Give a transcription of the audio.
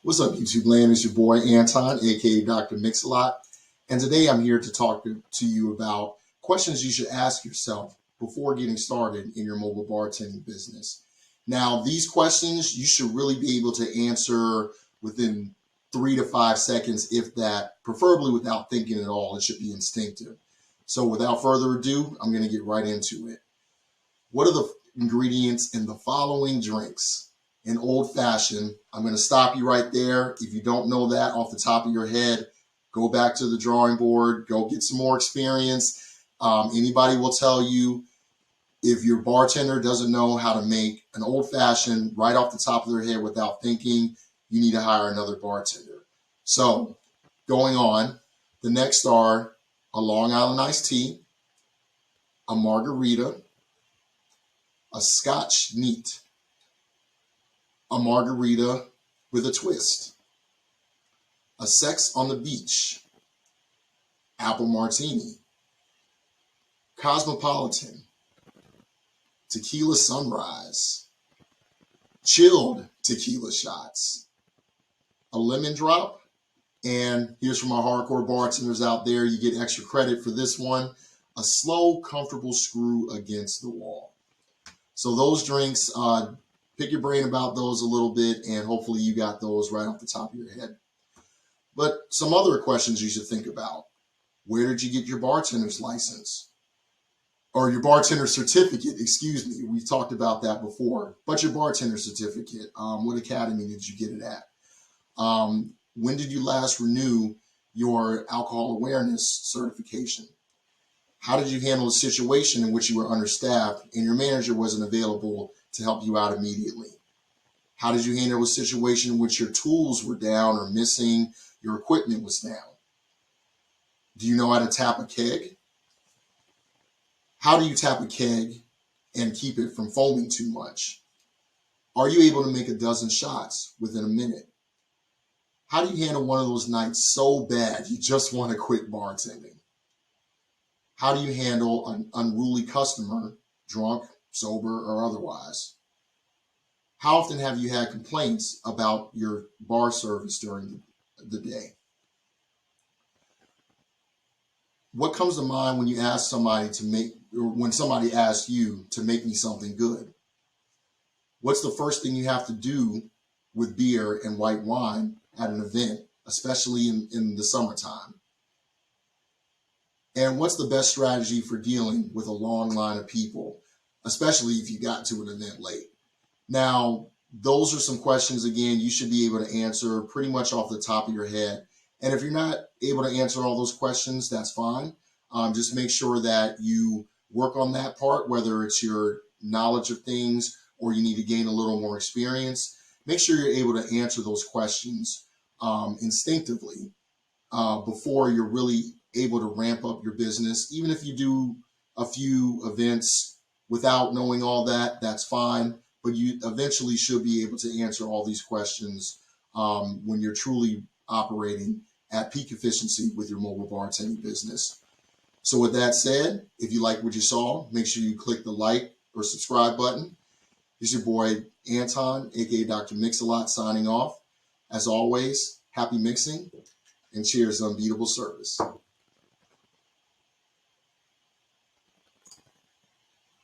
What's up, YouTube land? It's your boy Anton, aka Dr. Mix-a-Lot, and today I'm here to talk to you about questions you should ask yourself before getting started in your mobile bartending business. Now, these questions you should really be able to answer within 3 to 5 seconds, if that, preferably without thinking at all. It should be instinctive. So without further ado, I'm going to get right into it. What are the ingredients in the following drinks? An old fashioned. I'm going to stop you right there. If you don't know that off the top of your head, go back to the drawing board, go get some more experience. Anybody will tell you, if your bartender doesn't know how to make an old fashioned right off the top of their head without thinking, you need to hire another bartender. So going on, the next are a Long Island iced tea, a margarita, a Scotch neat, a margarita with a twist, a sex on the beach, apple martini, cosmopolitan, tequila sunrise, chilled tequila shots, a lemon drop, and here's for my hardcore bartenders out there, you get extra credit for this one, a slow, comfortable screw against the wall. So those drinks, pick your brain about those a little bit, and hopefully you got those right off the top of your head. But some other questions you should think about. Where did you get your bartender's license? Or your bartender certificate, excuse me. We've talked about that before. But your bartender certificate, what academy did you get it at? When did you last renew your alcohol awareness certification? How did you handle a situation in which you were understaffed and your manager wasn't available to help you out immediately? How did you handle a situation in which your tools were down or missing, your equipment was down? Do you know how to tap a keg? How do you tap a keg and keep it from foaming too much? Are you able to make a dozen shots within a minute? How do you handle one of those nights so bad you just want to quit bartending? How do you handle an unruly customer, drunk, sober, or otherwise? How often have you had complaints about your bar service during the day? What comes to mind when you ask somebody to make, or when somebody asks you to make me something good? What's the first thing you have to do with beer and white wine at an event, especially in the summertime? And what's the best strategy for dealing with a long line of people, especially if you got to an event late? Now, those are some questions, again, you should be able to answer pretty much off the top of your head. And if you're not able to answer all those questions, that's fine. Just make sure that you work on that part, whether it's your knowledge of things or you need to gain a little more experience. Make sure you're able to answer those questions instinctively before you're really able to ramp up your business. Even if you do a few events without knowing all that, that's fine. But you eventually should be able to answer all these questions when you're truly operating at peak efficiency with your mobile bartending business. So with that said, if you like what you saw, make sure you click the like or subscribe button. It's your boy Anton, aka Dr. Mix-a-Lot, signing off. As always, happy mixing and cheers to unbeatable service.